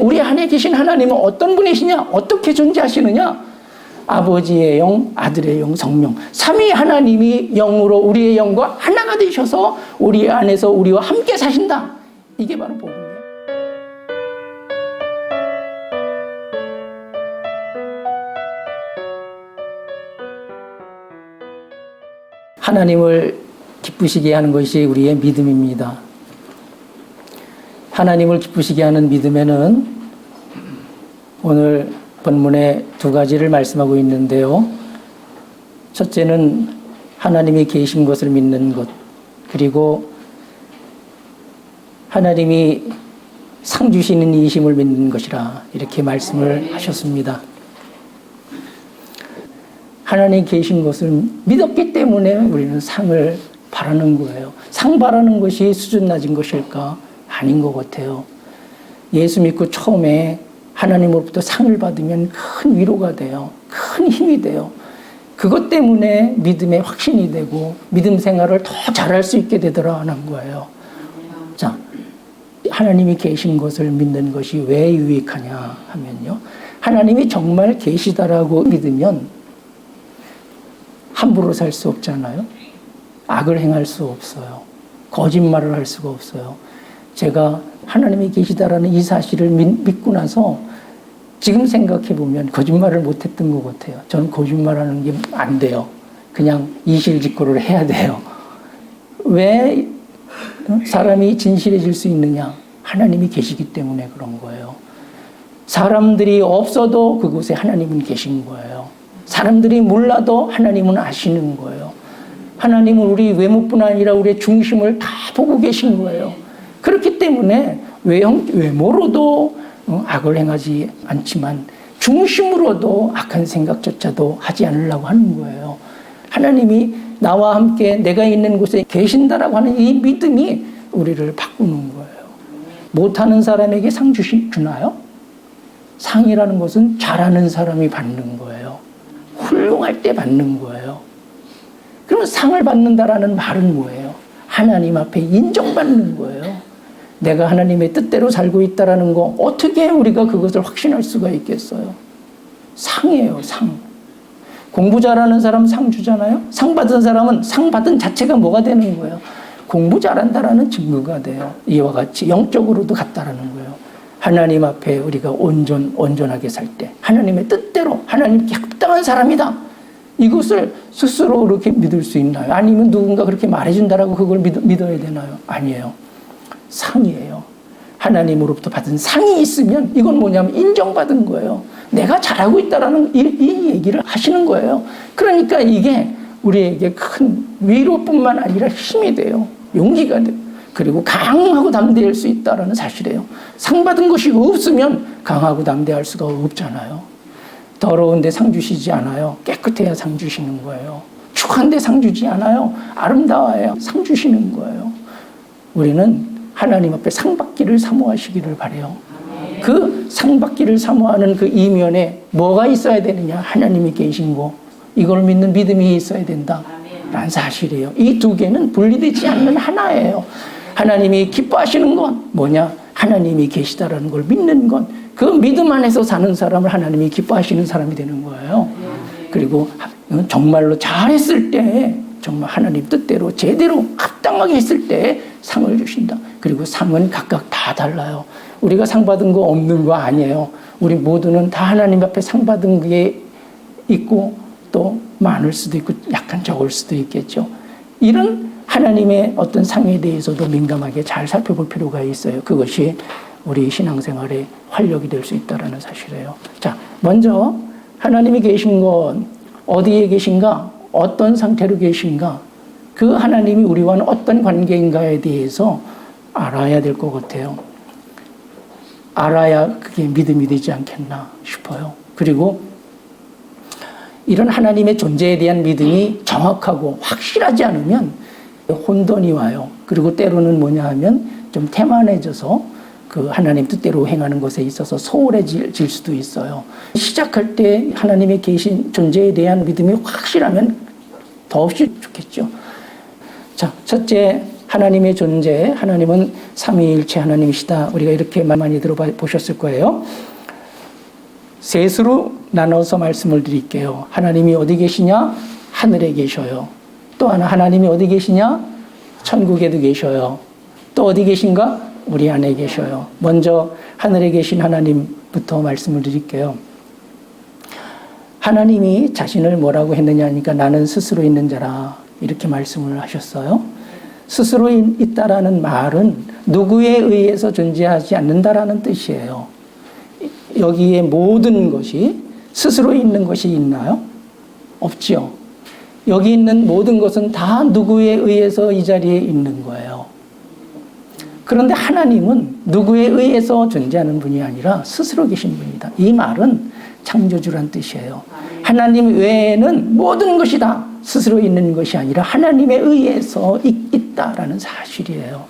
우리 안에 계신 하나님은 어떤 분이시냐? 어떻게 존재하시느냐? 아버지의 영, 아들의 영, 성령. 삼위 하나님이 영으로 우리의 영과 하나가 되셔서 우리 안에서 우리와 함께 사신다. 이게 바로 복음이에요. 하나님을 기쁘시게 하는 것이 우리의 믿음입니다. 하나님을 기쁘시게 하는 믿음에는 오늘 본문에 두 가지를 말씀하고 있는데요. 첫째는 하나님이 계신 것을 믿는 것, 그리고 하나님이 상 주시는 이심을 믿는 것이라 이렇게 말씀을 하셨습니다. 하나님 계신 것을 믿었기 때문에 우리는 상을 바라는 거예요. 상 바라는 것이 수준 낮은 것일까? 아닌 것 같아요. 예수 믿고 처음에 하나님으로부터 상을 받으면 큰 위로가 돼요. 큰 힘이 돼요. 그것 때문에 믿음의 확신이 되고 믿음 생활을 더 잘할 수 있게 되더라는 거예요. 자, 하나님이 계신 것을 믿는 것이 왜 유익하냐 하면요. 하나님이 정말 계시다라고 믿으면 함부로 살 수 없잖아요. 악을 행할 수 없어요. 거짓말을 할 수가 없어요. 제가 하나님이 계시다라는 이 사실을 믿고 나서 지금 생각해 보면 거짓말을 못했던 것 같아요. 저는 거짓말하는 게 안 돼요. 그냥 이실직고를 해야 돼요. 왜 사람이 진실해질 수 있느냐? 하나님이 계시기 때문에 그런 거예요. 사람들이 없어도 그곳에 하나님은 계신 거예요. 사람들이 몰라도 하나님은 아시는 거예요. 하나님은 우리 외모뿐 아니라 우리의 중심을 다 보고 계신 거예요. 그렇기 때문에 외모로도 악을 행하지 않지만 중심으로도 악한 생각조차도 하지 않으려고 하는 거예요. 하나님이 나와 함께 내가 있는 곳에 계신다라고 하는 이 믿음이 우리를 바꾸는 거예요. 못하는 사람에게 상 주나요? 상이라는 것은 잘하는 사람이 받는 거예요. 훌륭할 때 받는 거예요. 그러면 상을 받는다라는 말은 뭐예요? 하나님 앞에 인정받는 거예요. 내가 하나님의 뜻대로 살고 있다라는 거 어떻게 우리가 그것을 확신할 수가 있겠어요? 상이에요, 상. 공부 잘하는 사람 상 주잖아요. 상 받은 사람은 상 받은 자체가 뭐가 되는 거예요? 공부 잘한다라는 증거가 돼요. 이와 같이 영적으로도 같다라는 거예요. 하나님 앞에 우리가 온전하게 살 때 하나님의 뜻대로 하나님께 합당한 사람이다. 이것을 스스로 그렇게 믿을 수 있나요? 아니면 누군가 그렇게 말해준다라고 그걸 믿어야 되나요? 아니에요. 상이에요. 하나님으로부터 받은 상이 있으면 이건 뭐냐면 인정받은 거예요. 내가 잘하고 있다라는 이 얘기를 하시는 거예요. 그러니까 이게 우리에게 큰 위로뿐만 아니라 힘이 돼요. 용기가 돼요. 그리고 강하고 담대할 수 있다는 사실이에요. 상 받은 것이 없으면 강하고 담대할 수가 없잖아요. 더러운데 상 주시지 않아요. 깨끗해야 상 주시는 거예요. 축한데 상 주지 않아요. 아름다워야 상 주시는 거예요. 우리는 하나님 앞에 상 받기를 사모하시기를 바라요. 그 상 받기를 사모하는 그 이면에 뭐가 있어야 되느냐? 하나님이 계신 거, 이걸 믿는 믿음이 있어야 된다라는 사실이에요. 이 두 개는 분리되지 않는 하나예요. 하나님이 기뻐하시는 건 뭐냐? 하나님이 계시다라는 걸 믿는 건 그 믿음 안에서 사는 사람을 하나님이 기뻐하시는 사람이 되는 거예요. 그리고 정말로 잘했을 때 정말 하나님 뜻대로 제대로 합당하게 했을 때 상을 주신다. 그리고 상은 각각 다 달라요. 우리가 상 받은 거 없는 거 아니에요. 우리 모두는 다 하나님 앞에 상 받은 게 있고 또 많을 수도 있고 약간 적을 수도 있겠죠. 이런 하나님의 어떤 상에 대해서도 민감하게 잘 살펴볼 필요가 있어요. 그것이 우리 신앙생활의 활력이 될 수 있다는 사실이에요. 자, 먼저 하나님이 계신 건 어디에 계신가? 어떤 상태로 계신가? 그 하나님이 우리와는 어떤 관계인가에 대해서 알아야 될 것 같아요. 알아야 그게 믿음이 되지 않겠나 싶어요. 그리고 이런 하나님의 존재에 대한 믿음이 정확하고 확실하지 않으면 혼돈이 와요. 그리고 때로는 뭐냐 하면 좀 태만해져서 그 하나님 뜻대로 행하는 것에 있어서 소홀해질 수도 있어요. 시작할 때 하나님의 계신 존재에 대한 믿음이 확실하면 더없이 좋겠죠. 자, 첫째, 하나님의 존재, 하나님은 삼위일체 하나님이시다. 우리가 이렇게 많이 들어보셨을 거예요. 셋으로 나눠서 말씀을 드릴게요. 하나님이 어디 계시냐? 하늘에 계셔요. 또 하나, 하나님이 어디 계시냐? 천국에도 계셔요. 또 어디 계신가? 우리 안에 계셔요. 먼저 하늘에 계신 하나님부터 말씀을 드릴게요. 하나님이 자신을 뭐라고 했느냐 하니까 나는 스스로 있는 자라 이렇게 말씀을 하셨어요. 스스로 있다라는 말은 누구에 의해서 존재하지 않는다라는 뜻이에요. 여기에 모든 것이 스스로 있는 것이 있나요? 없지요. 여기 있는 모든 것은 다 누구에 의해서 이 자리에 있는 거예요. 그런데 하나님은 누구에 의해서 존재하는 분이 아니라 스스로 계신 분이다. 이 말은 창조주란 뜻이에요. 하나님 외에는 모든 것이 다 스스로 있는 것이 아니라 하나님에 의해서 있다라는 사실이에요.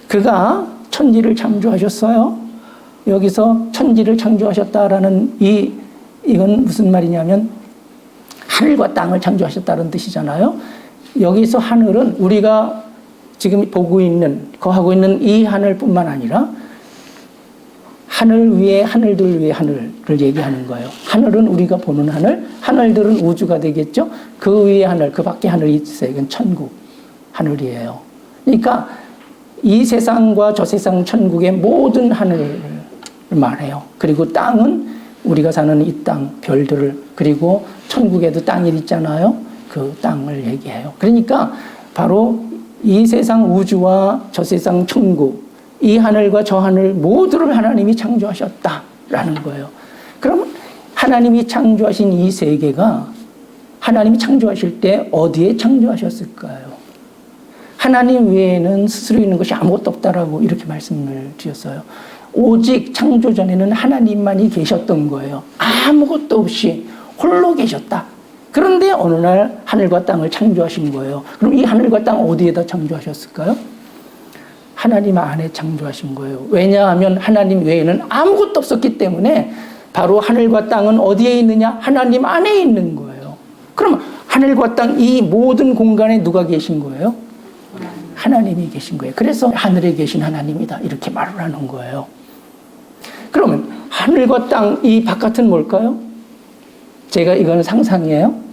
그가 천지를 창조하셨어요. 여기서 천지를 창조하셨다라는 이건 무슨 말이냐면 하늘과 땅을 창조하셨다는 뜻이잖아요. 여기서 하늘은 우리가 지금 보고 있는, 거하고 있는 이 하늘뿐만 아니라 하늘 위에 하늘들 위에 하늘을 얘기하는 거예요. 하늘은 우리가 보는 하늘, 하늘들은 우주가 되겠죠. 그 위에 하늘, 그 밖에 하늘이 있어요. 이건 천국 하늘이에요. 그러니까 이 세상과 저 세상 천국의 모든 하늘을 말해요. 그리고 땅은 우리가 사는 이 땅, 별들을, 그리고 천국에도 땅이 있잖아요. 그 땅을 얘기해요. 그러니까 바로 이 세상 우주와 저 세상 천국, 이 하늘과 저 하늘 모두를 하나님이 창조하셨다라는 거예요. 그러면 하나님이 창조하신 이 세계가 하나님이 창조하실 때 어디에 창조하셨을까요? 하나님 외에는 스스로 있는 것이 아무것도 없다라고 이렇게 말씀을 드렸어요. 오직 창조 전에는 하나님만이 계셨던 거예요. 아무것도 없이 홀로 계셨다. 그런데 어느 날 하늘과 땅을 창조하신 거예요. 그럼 이 하늘과 땅 어디에다 창조하셨을까요? 하나님 안에 창조하신 거예요. 왜냐하면 하나님 외에는 아무것도 없었기 때문에 바로 하늘과 땅은 어디에 있느냐? 하나님 안에 있는 거예요. 그럼 하늘과 땅 이 모든 공간에 누가 계신 거예요? 하나님이 계신 거예요. 그래서 하늘에 계신 하나님이다 이렇게 말을 하는 거예요. 그러면 하늘과 땅 이 바깥은 뭘까요? 제가 이거는 상상이에요.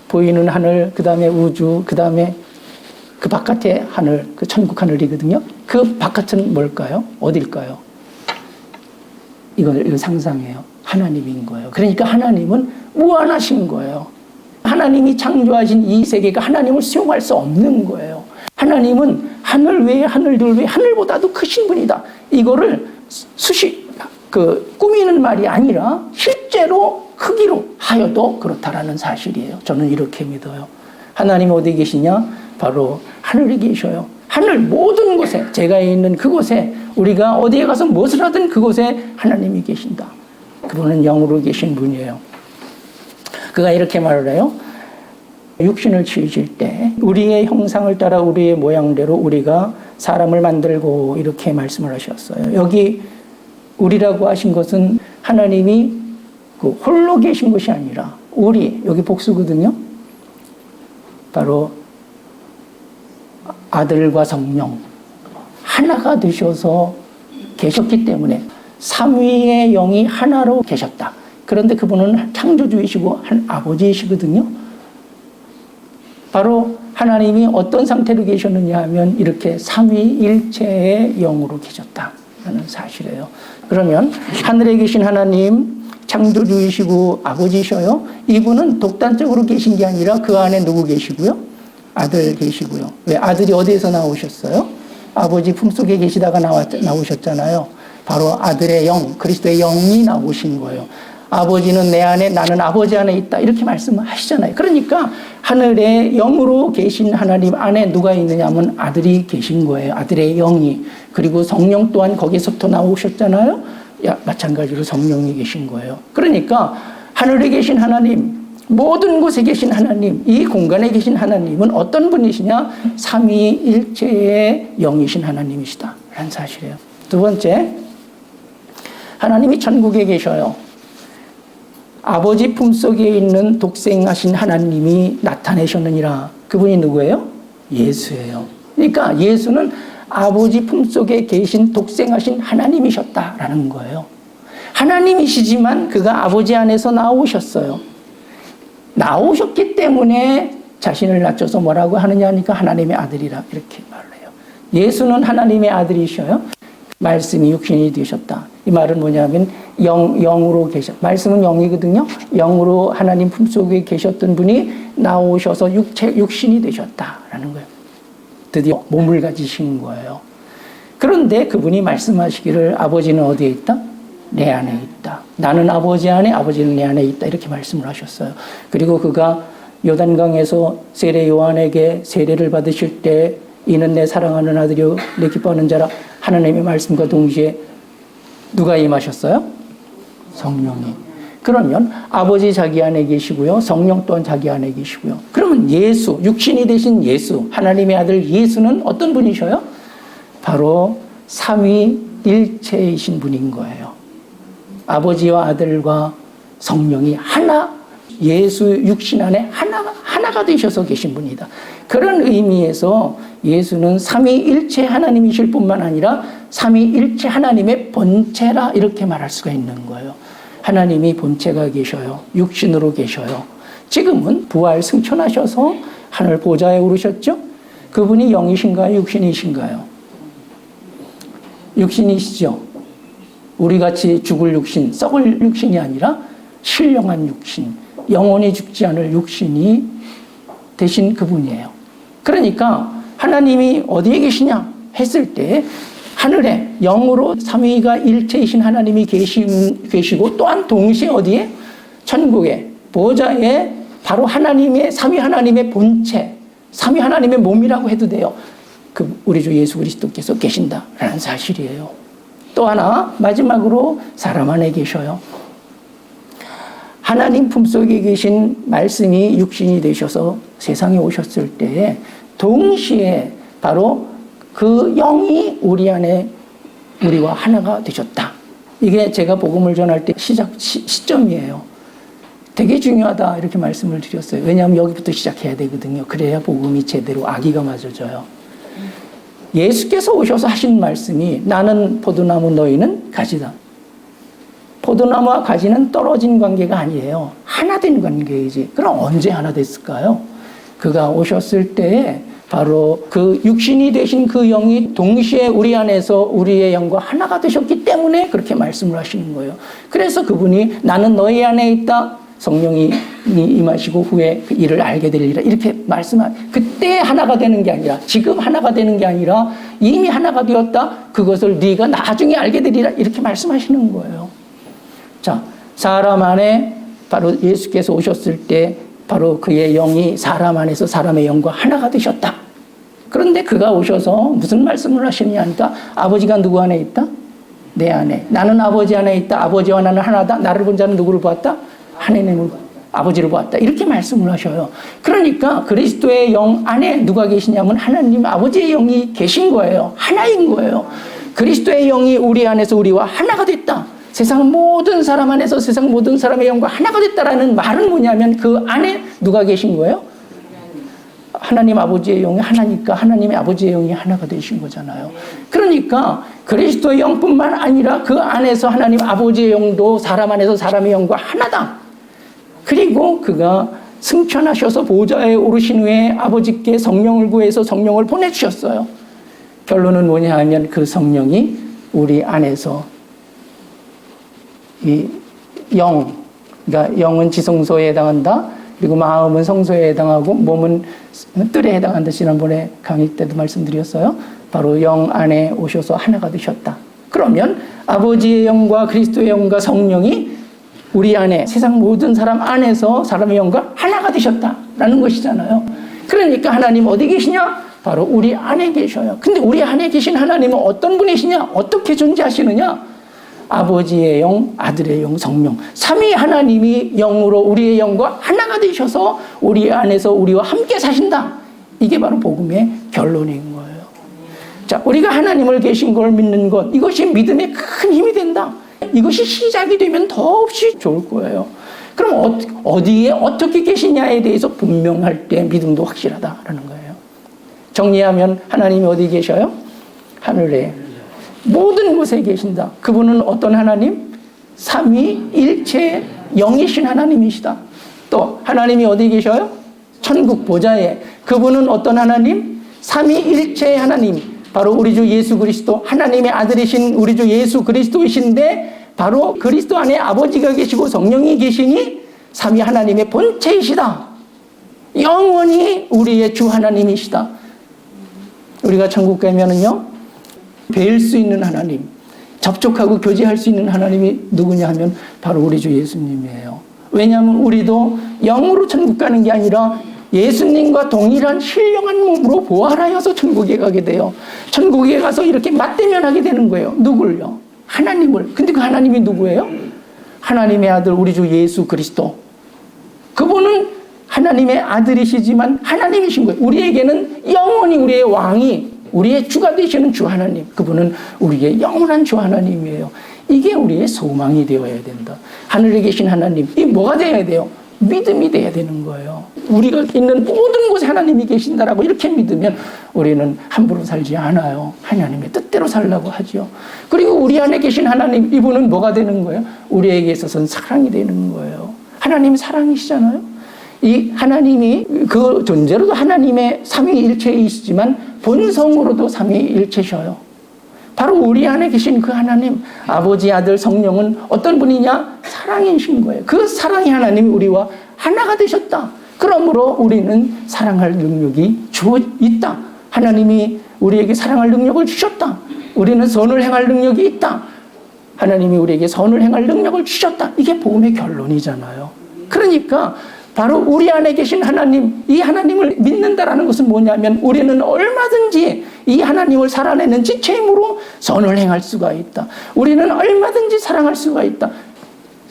보이는 하늘, 그 다음에 우주, 그 다음에 그 바깥의 하늘, 그 천국 하늘이거든요. 그 바깥은 뭘까요? 어딜까요? 이거 상상이에요. 하나님인 거예요. 그러니까 하나님은 무한하신 거예요. 하나님이 창조하신 이 세계가 하나님을 수용할 수 없는 거예요. 하나님은 하늘 외에 하늘들 외에 하늘보다도 크신 분이다. 이거를 꾸미는 말이 아니라 실제로 크기로 하여도 그렇다라는 사실이에요. 저는 이렇게 믿어요. 하나님 어디 계시냐? 바로 하늘에 계셔요. 하늘 모든 곳에, 제가 있는 그곳에, 우리가 어디에 가서 무엇을 하든 그곳에 하나님이 계신다. 그분은 영으로 계신 분이에요. 그가 이렇게 말을 해요. 육신을 지으실 때 우리의 형상을 따라 우리의 모양대로 우리가 사람을 만들고 이렇게 말씀을 하셨어요. 여기 우리라고 하신 것은 하나님이 홀로 계신 것이 아니라 우리, 여기 복수거든요. 바로 아들과 성령 하나가 되셔서 계셨기 때문에 삼위의 영이 하나로 계셨다. 그런데 그분은 창조주이시고 한 아버지이시거든요. 바로 하나님이 어떤 상태로 계셨느냐 하면 이렇게 삼위일체의 영으로 계셨다는 사실이에요. 그러면 하늘에 계신 하나님 창조주이시고 아버지셔요. 이분은 독단적으로 계신 게 아니라 그 안에 누구 계시고요? 아들 계시고요. 왜 아들이 어디에서 나오셨어요? 아버지 품속에 계시다가 나오셨잖아요. 바로 아들의 영, 그리스도의 영이 나오신 거예요. 아버지는 내 안에, 나는 아버지 안에 있다. 이렇게 말씀하시잖아요. 그러니까 하늘에 영으로 계신 하나님 안에 누가 있느냐 하면 아들이 계신 거예요. 아들의 영이. 그리고 성령 또한 거기서부터 나오셨잖아요. 마찬가지로 성령이 계신 거예요. 그러니까 하늘에 계신 하나님, 모든 곳에 계신 하나님, 이 공간에 계신 하나님은 어떤 분이시냐? 삼위일체의 영이신 하나님이시다 라는 사실이에요. 두 번째, 하나님이 천국에 계셔요. 아버지 품속에 있는 독생하신 하나님이 나타내셨느니라. 그분이 누구예요? 예수예요. 그러니까 예수는 아버지 품속에 계신 독생하신 하나님이셨다라는 거예요. 하나님이시지만 그가 아버지 안에서 나오셨어요. 나오셨기 때문에 자신을 낮춰서 뭐라고 하느냐 하니까 하나님의 아들이라 이렇게 말을 해요. 예수는 하나님의 아들이셔요. 말씀이 육신이 되셨다. 이 말은 뭐냐면 영으로 말씀은 영이거든요. 영으로 하나님 품속에 계셨던 분이 나오셔서 육신이 되셨다라는 거예요. 드디어 몸을 가지신 거예요. 그런데 그분이 말씀하시기를 아버지는 어디에 있다? 내 안에 있다. 나는 아버지 안에, 아버지는 내 안에 있다. 이렇게 말씀을 하셨어요. 그리고 그가 요단강에서 세례 요한에게 세례를 받으실 때 이는 내 사랑하는 아들이요 내 기뻐하는 자라 하나님의 말씀과 동시에 누가 임하셨어요? 성령이. 그러면 아버지 자기 안에 계시고요. 성령 또한 자기 안에 계시고요. 그러면 예수, 육신이 되신 예수, 하나님의 아들 예수는 어떤 분이셔요? 바로 삼위일체이신 분인 거예요. 아버지와 아들과 성령이 하나, 예수 육신 안에 하나가 되셔서 계신 분이다. 그런 의미에서 예수는 삼위일체 하나님이실 뿐만 아니라 삼위일체 하나님의 본체라 이렇게 말할 수가 있는 거예요. 하나님이 본체가 계셔요. 육신으로 계셔요. 지금은 부활 승천하셔서 하늘 보좌에 오르셨죠? 그분이 영이신가요? 육신이신가요? 육신이시죠? 우리같이 죽을 육신, 썩을 육신이 아니라 신령한 육신, 영원히 죽지 않을 육신이 되신 그분이에요. 그러니까 하나님이 어디에 계시냐 했을 때 하늘에 영으로 삼위가 일체이신 하나님이 계시고 또한 동시에 어디에? 천국에 보좌에 바로 하나님의 삼위 하나님의 본체, 삼위 하나님의 몸이라고 해도 돼요. 우리 주 예수 그리스도께서 계신다라는 사실이에요. 또 하나 마지막으로 사람 안에 계셔요. 하나님 품속에 계신 말씀이 육신이 되셔서 세상에 오셨을 때에 동시에 바로 그 영이 우리 안에 우리와 하나가 되셨다. 이게 제가 복음을 전할 때 시점이에요. 되게 중요하다 이렇게 말씀을 드렸어요. 왜냐하면 여기부터 시작해야 되거든요. 그래야 복음이 제대로 아기가 맞아져요. 예수께서 오셔서 하신 말씀이 나는 포도나무 너희는 가지다. 포도나무와 가지는 떨어진 관계가 아니에요. 하나 된 관계이지. 그럼 언제 하나 됐을까요? 그가 오셨을 때에 바로 그 육신이 되신 그 영이 동시에 우리 안에서 우리의 영과 하나가 되셨기 때문에 그렇게 말씀을 하시는 거예요. 그래서 그분이 나는 너희 안에 있다. 성령이 임하시고 후에 그 일을 알게 되리라. 이렇게 그때 하나가 되는 게 아니라 지금 하나가 되는 게 아니라 이미 하나가 되었다. 그것을 네가 나중에 알게 되리라. 이렇게 말씀하시는 거예요. 자, 사람 안에 바로 예수께서 오셨을 때 바로 그의 영이 사람 안에서 사람의 영과 하나가 되셨다. 그런데 그가 오셔서 무슨 말씀을 하시느냐 하니까 아버지가 누구 안에 있다? 내 안에. 나는 아버지 안에 있다. 아버지와 나는 하나다. 나를 본 자는 누구를 보았다? 하나님을 아버지를 보았다. 이렇게 말씀을 하셔요. 그러니까 그리스도의 영 안에 누가 계시냐면 하나님 아버지의 영이 계신 거예요. 하나인 거예요. 그리스도의 영이 우리 안에서 우리와 하나가 됐다. 세상 모든 사람 안에서 세상 모든 사람의 영과 하나가 됐다라는 말은 뭐냐면 그 안에 누가 계신 거예요? 하나님 아버지의 영이 하나니까 하나님의 아버지의 영이 하나가 되신 거잖아요. 그러니까 그리스도의 영뿐만 아니라 그 안에서 하나님 아버지의 영도 사람 안에서 사람의 영과 하나다. 그리고 그가 승천하셔서 보좌에 오르신 후에 아버지께 성령을 구해서 성령을 보내주셨어요. 결론은 뭐냐 하면 그 성령이 우리 안에서 이 영, 그러니까 영은 지성소에 해당한다. 그리고 마음은 성소에 해당하고 몸은 뜰에 해당한다. 지난번에 강의 때도 말씀드렸어요. 바로 영 안에 오셔서 하나가 되셨다. 그러면 아버지의 영과 그리스도의 영과 성령이 우리 안에 세상 모든 사람 안에서 사람의 영과 하나가 되셨다라는 것이잖아요. 그러니까 하나님 어디 계시냐? 바로 우리 안에 계셔요. 근데 우리 안에 계신 하나님은 어떤 분이시냐? 어떻게 존재하시느냐? 아버지의 영, 아들의 영, 성령. 삼위 하나님이 영으로 우리의 영과 하나가 되셔서 우리 안에서 우리와 함께 사신다. 이게 바로 복음의 결론인 거예요. 자, 우리가 하나님을 계신 걸 믿는 것, 이것이 믿음의 큰 힘이 된다. 이것이 시작이 되면 더없이 좋을 거예요. 그럼 어디에 어떻게 계시냐에 대해서 분명할 때 믿음도 확실하다라는 거예요. 정리하면 하나님이 어디 계셔요? 하늘에. 모든 곳에 계신다. 그분은 어떤 하나님? 삼위일체 영이신 하나님이시다. 또 하나님이 어디 계셔요? 천국 보좌에. 그분은 어떤 하나님? 삼위일체 하나님. 바로 우리 주 예수 그리스도, 하나님의 아들이신 우리 주 예수 그리스도이신데 바로 그리스도 안에 아버지가 계시고 성령이 계시니 삼위 하나님의 본체이시다. 영원히 우리의 주 하나님이시다. 우리가 천국 가면은요, 뵐 수 있는 하나님, 접촉하고 교제할 수 있는 하나님이 누구냐 하면 바로 우리 주 예수님이에요. 왜냐하면 우리도 영으로 천국 가는 게 아니라 예수님과 동일한 신령한 몸으로 부활하여서 천국에 가게 돼요. 천국에 가서 이렇게 맞대면하게 되는 거예요. 누굴요? 하나님을. 근데 그 하나님이 누구예요? 하나님의 아들 우리 주 예수 그리스도. 그분은 하나님의 아들이시지만 하나님이신 거예요. 우리에게는 영원히 우리의 왕이, 우리의 주가 되시는 주 하나님. 그분은 우리의 영원한 주 하나님이에요. 이게 우리의 소망이 되어야 된다. 하늘에 계신 하나님. 이 뭐가 되어야 돼요? 믿음이 돼야 되는 거예요. 우리가 있는 모든 곳에 하나님이 계신다라고 이렇게 믿으면 우리는 함부로 살지 않아요. 하나님의 뜻대로 살라고 하죠. 그리고 우리 안에 계신 하나님, 이분은 뭐가 되는 거예요? 우리에게 있어서는 사랑이 되는 거예요. 하나님 사랑이시잖아요. 이 하나님이 그 존재로도 하나님의 삼위일체이시지만 본성으로도 삼위일체셔요. 바로 우리 안에 계신 그 하나님, 아버지, 아들, 성령은 어떤 분이냐? 사랑이신 거예요. 그 사랑의 하나님이 우리와 하나가 되셨다. 그러므로 우리는 사랑할 능력이 주어 있다. 하나님이 우리에게 사랑할 능력을 주셨다. 우리는 선을 행할 능력이 있다. 하나님이 우리에게 선을 행할 능력을 주셨다. 이게 복음의 결론이잖아요. 그러니까 바로 우리 안에 계신 하나님, 이 하나님을 믿는다라는 것은 뭐냐면 우리는 얼마든지 이 하나님을 살아내는 지체 힘으로 선을 행할 수가 있다. 우리는 얼마든지 사랑할 수가 있다.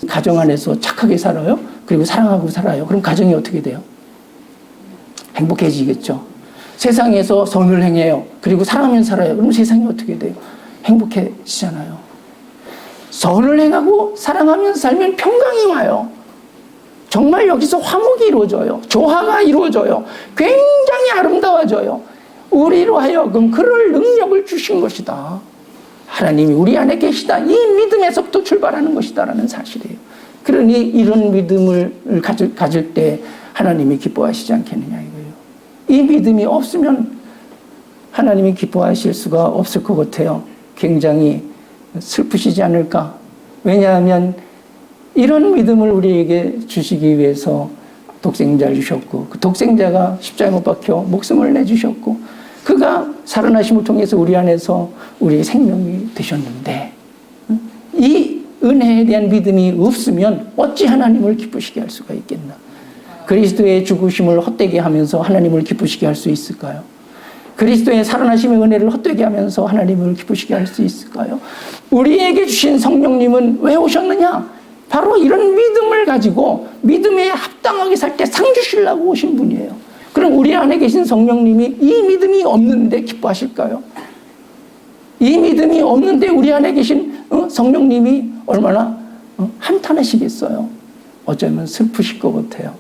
가정 안에서 착하게 살아요. 그리고 사랑하고 살아요. 그럼 가정이 어떻게 돼요? 행복해지겠죠. 세상에서 선을 행해요. 그리고 사랑하면 살아요. 그럼 세상이 어떻게 돼요? 행복해지잖아요. 선을 행하고 사랑하면서 살면 평강이 와요. 정말 여기서 화목이 이루어져요. 조화가 이루어져요. 굉장히 아름다워져요. 우리로 하여금 그럴 능력을 주신 것이다. 하나님이 우리 안에 계시다. 이 믿음에서부터 출발하는 것이다라는 사실이에요. 그러니 이런 믿음을 가질 때 하나님이 기뻐하시지 않겠느냐 이거예요. 이 믿음이 없으면 하나님이 기뻐하실 수가 없을 것 같아요. 굉장히 슬프시지 않을까. 왜냐하면 이런 믿음을 우리에게 주시기 위해서 독생자를 주셨고 그 독생자가 십자가에 못 박혀 목숨을 내주셨고 그가 살아나심을 통해서 우리 안에서 우리의 생명이 되셨는데 이 은혜에 대한 믿음이 없으면 어찌 하나님을 기쁘시게 할 수가 있겠나. 그리스도의 죽으심을 헛되게 하면서 하나님을 기쁘시게 할 수 있을까요? 그리스도의 살아나심의 은혜를 헛되게 하면서 하나님을 기쁘시게 할 수 있을까요? 우리에게 주신 성령님은 왜 오셨느냐? 바로 이런 믿음을 가지고 믿음에 합당하게 살 때 상 주시려고 오신 분이에요. 그럼 우리 안에 계신 성령님이 이 믿음이 없는데 기뻐하실까요? 이 믿음이 없는데 우리 안에 계신 성령님이 얼마나 한탄하시겠어요? 어쩌면 슬프실 것 같아요.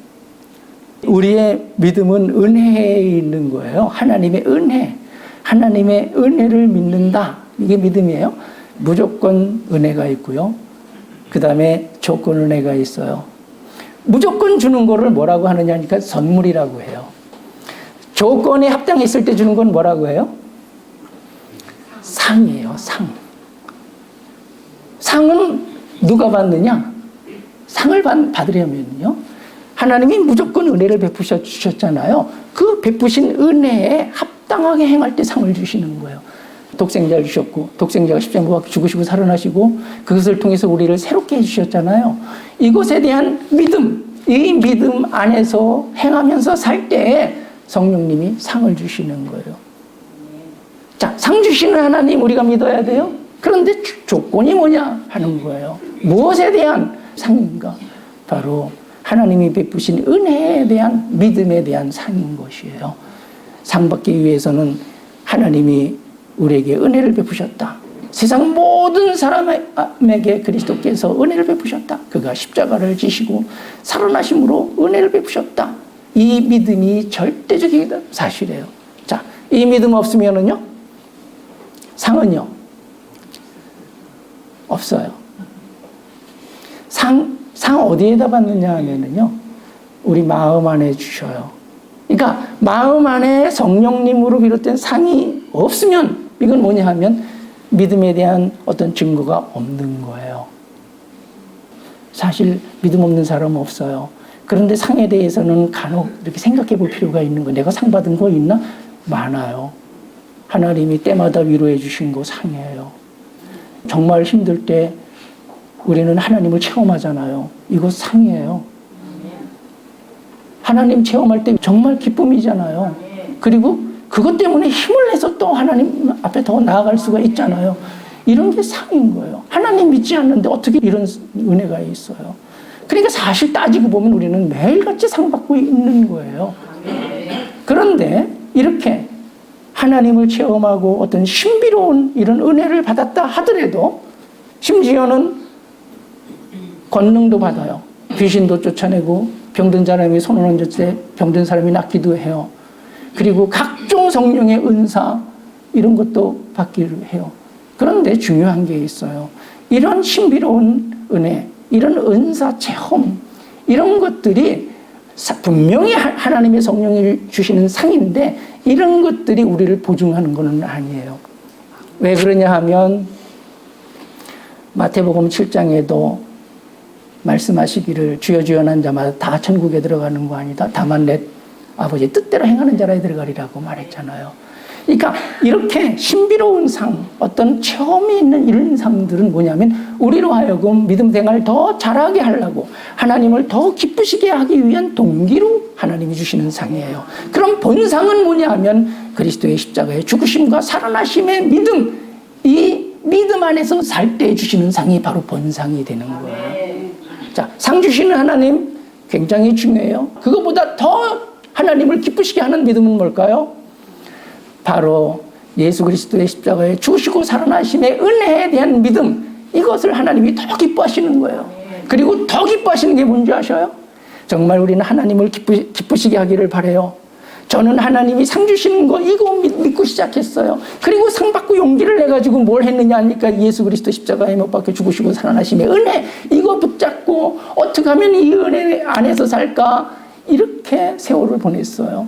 우리의 믿음은 은혜에 있는 거예요. 하나님의 은혜. 하나님의 은혜를 믿는다. 이게 믿음이에요. 무조건 은혜가 있고요. 그 다음에 조건 은혜가 있어요. 무조건 주는 거를 뭐라고 하느냐니까 선물이라고 해요. 조건에 합당했을 때 주는 건 뭐라고 해요? 상이에요, 상. 상은 누가 받느냐? 상을 받으려면요. 하나님이 무조건 은혜를 베푸셔 주셨잖아요. 그 베푸신 은혜에 합당하게 행할 때 상을 주시는 거예요. 독생자를 주셨고 독생자가 십자가에 못 박혀 죽으시고 살아나시고 그것을 통해서 우리를 새롭게 해주셨잖아요. 이것에 대한 믿음, 이 믿음 안에서 행하면서 살 때 성령님이 상을 주시는 거예요. 자, 상 주시는 하나님 우리가 믿어야 돼요. 그런데 조건이 뭐냐 하는 거예요. 무엇에 대한 상인가? 바로 하나님이 베푸신 은혜에 대한 믿음에 대한 상인 것이에요. 상 받기 위해서는 하나님이 우리에게 은혜를 베푸셨다. 세상 모든 사람에게 그리스도께서 은혜를 베푸셨다. 그가 십자가를 지시고 살아나심으로 은혜를 베푸셨다. 이 믿음이 절대적인 사실이에요. 자, 이 믿음 없으면은요, 상은요, 없어요. 상 어디에다 받느냐 하면은요, 우리 마음 안에 주셔요. 그러니까 마음 안에 성령님으로 비롯된 상이 없으면 이건 뭐냐 하면 믿음에 대한 어떤 증거가 없는 거예요. 사실 믿음 없는 사람은 없어요. 그런데 상에 대해서는 간혹 이렇게 생각해 볼 필요가 있는 거예요. 내가 상 받은 거 있나? 많아요. 하나님이 때마다 위로해 주신 거 상이에요. 정말 힘들 때 우리는 하나님을 체험하잖아요. 이거 상이에요. 하나님 체험할 때 정말 기쁨이잖아요. 그리고 그것 때문에 힘을 내서 또 하나님 앞에 더 나아갈 수가 있잖아요. 이런 게 상인 거예요. 하나님 믿지 않는데 어떻게 이런 은혜가 있어요. 그러니까 사실 따지고 보면 우리는 매일같이 상 받고 있는 거예요. 그런데 이렇게 하나님을 체험하고 어떤 신비로운 이런 은혜를 받았다 하더라도 심지어는 권능도 받아요. 귀신도 쫓아내고 병든 사람이 손을 얹을 때 병든 사람이 낫기도 해요. 그리고 각종 성령의 은사 이런 것도 받기로 해요. 그런데 중요한 게 있어요. 이런 신비로운 은혜, 이런 은사 체험 이런 것들이 분명히 하나님의 성령이 주시는 상인데 이런 것들이 우리를 보증하는 것은 아니에요. 왜 그러냐 하면 마태복음 7장에도 말씀하시기를 주여 주여 한 자마다 다 천국에 들어가는 거 아니다. 다만 내 아버지 뜻대로 행하는 자라에 들어가리라고 말했잖아요. 그러니까 이렇게 신비로운 상, 어떤 체험이 있는 이런 상들은 뭐냐면 우리로 하여금 믿음 생활을 더 잘하게 하려고 하나님을 더 기쁘시게 하기 위한 동기로 하나님이 주시는 상이에요. 그럼 본상은 뭐냐 하면 그리스도의 십자가의 죽으심과 살아나심의 믿음, 이 믿음 안에서 살 때 주시는 상이 바로 본상이 되는 거예요. 자, 상 주시는 하나님 굉장히 중요해요. 그것보다 더 하나님을 기쁘시게 하는 믿음은 뭘까요? 바로 예수 그리스도의 십자가에 죽으시고 살아나심의 은혜에 대한 믿음, 이것을 하나님이 더 기뻐하시는 거예요. 그리고 더 기뻐하시는 게 뭔지 아셔요? 정말 우리는 하나님을 기쁘시게 하기를 바라요. 저는 하나님이 상 주시는 거 이거 믿고 시작했어요. 그리고 상 받고 용기를 내가지고 뭘 했느냐 하니까 예수 그리스도 십자가에 못 박혀 죽으시고 살아나심의 은혜, 이거 붙잡고 어떻게 하면 이 은혜 안에서 살까, 이렇게 세월을 보냈어요.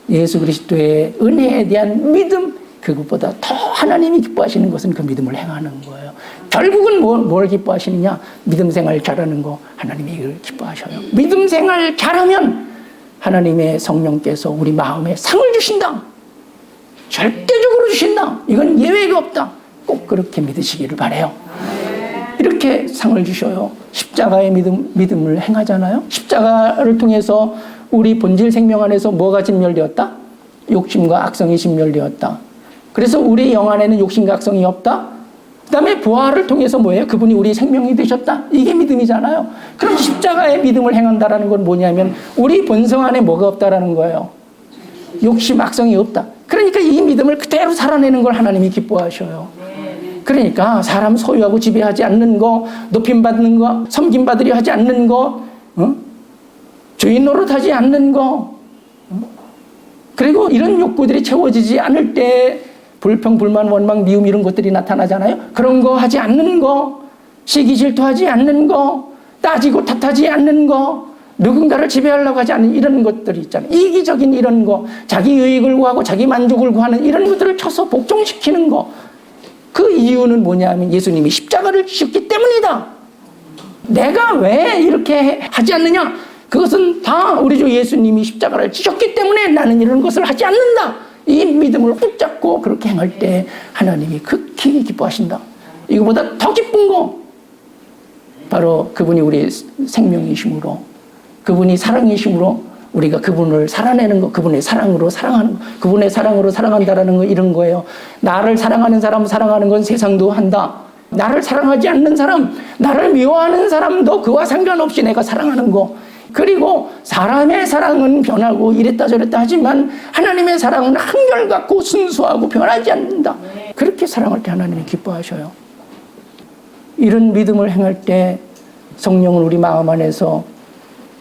예수 그리스도의 은혜에 대한 믿음, 그것보다 더 하나님이 기뻐하시는 것은 그 믿음을 행하는 거예요. 결국은 뭘 기뻐하시느냐? 믿음 생활 잘하는 거 하나님이 이걸 기뻐하셔요. 믿음 생활 잘하면 하나님의 성령께서 우리 마음에 상을 주신다. 절대적으로 주신다. 이건 예외가 없다. 꼭 그렇게 믿으시기를 바라요. 이렇게 상을 주셔요. 십자가의 믿음을 행하잖아요. 십자가를 통해서 우리 본질 생명 안에서 뭐가 진멸되었다? 욕심과 악성이 진멸되었다. 그래서 우리 영 안에는 욕심과 악성이 없다. 그 다음에 부활을 통해서 뭐예요? 그분이 우리 생명이 되셨다. 이게 믿음이잖아요. 그럼 십자가의 믿음을 행한다라는 건 뭐냐면 우리 본성 안에 뭐가 없다라는 거예요. 욕심, 악성이 없다. 그러니까 이 믿음을 그대로 살아내는 걸 하나님이 기뻐하셔요. 그러니까 사람 소유하고 지배하지 않는 거, 높임받는 거, 섬김받으려 하지 않는 거, 주인 노릇하지 않는 거, 그리고 이런 욕구들이 채워지지 않을 때 불평, 불만, 원망, 미움 이런 것들이 나타나잖아요. 그런 거 하지 않는 거, 시기 질투하지 않는 거, 따지고 탓하지 않는 거, 누군가를 지배하려고 하지 않는 이런 것들이 있잖아요. 이기적인 이런 거, 자기 유익을 구하고 자기 만족을 구하는 이런 것들을 쳐서 복종시키는 거. 그 이유는 뭐냐면 예수님이 십자가를 지셨기 때문이다. 내가 왜 이렇게 하지 않느냐? 그것은 다 우리 주 예수님이 십자가를 지셨기 때문에 나는 이런 것을 하지 않는다. 이 믿음을 붙잡고 그렇게 행할 때 하나님이 극히 기뻐하신다. 이거보다 더 기쁜 거 바로 그분이 우리의 생명이심으로, 그분이 사랑이심으로 우리가 그분을 살아내는 거, 그분의 사랑으로 사랑하는 거, 그분의 사랑으로 사랑한다라는 거, 이런 거예요. 나를 사랑하는 사람 사랑하는 건 세상도 한다. 나를 사랑하지 않는 사람, 나를 미워하는 사람도 그와 상관없이 내가 사랑하는 거. 그리고 사람의 사랑은 변하고 이랬다 저랬다 하지만 하나님의 사랑은 한결같고 순수하고 변하지 않는다. 그렇게 사랑할 때 하나님이 기뻐하셔요. 이런 믿음을 행할 때 성령은 우리 마음 안에서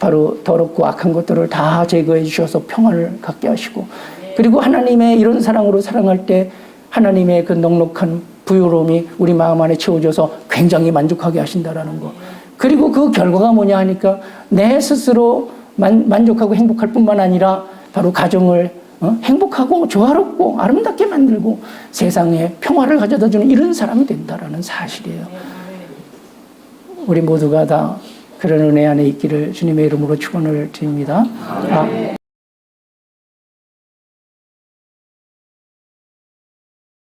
바로 더럽고 악한 것들을 다 제거해 주셔서 평안을 갖게 하시고, 그리고 하나님의 이런 사랑으로 사랑할 때 하나님의 그 넉넉한 부유로움이 우리 마음 안에 채워져서 굉장히 만족하게 하신다라는 거. 그리고 그 결과가 뭐냐 하니까 내 스스로 만족하고 행복할 뿐만 아니라 바로 가정을 행복하고 조화롭고 아름답게 만들고 세상에 평화를 가져다 주는 이런 사람이 된다라는 사실이에요. 우리 모두가 다 그런 은혜 안에 있기를 주님의 이름으로 축원을 드립니다.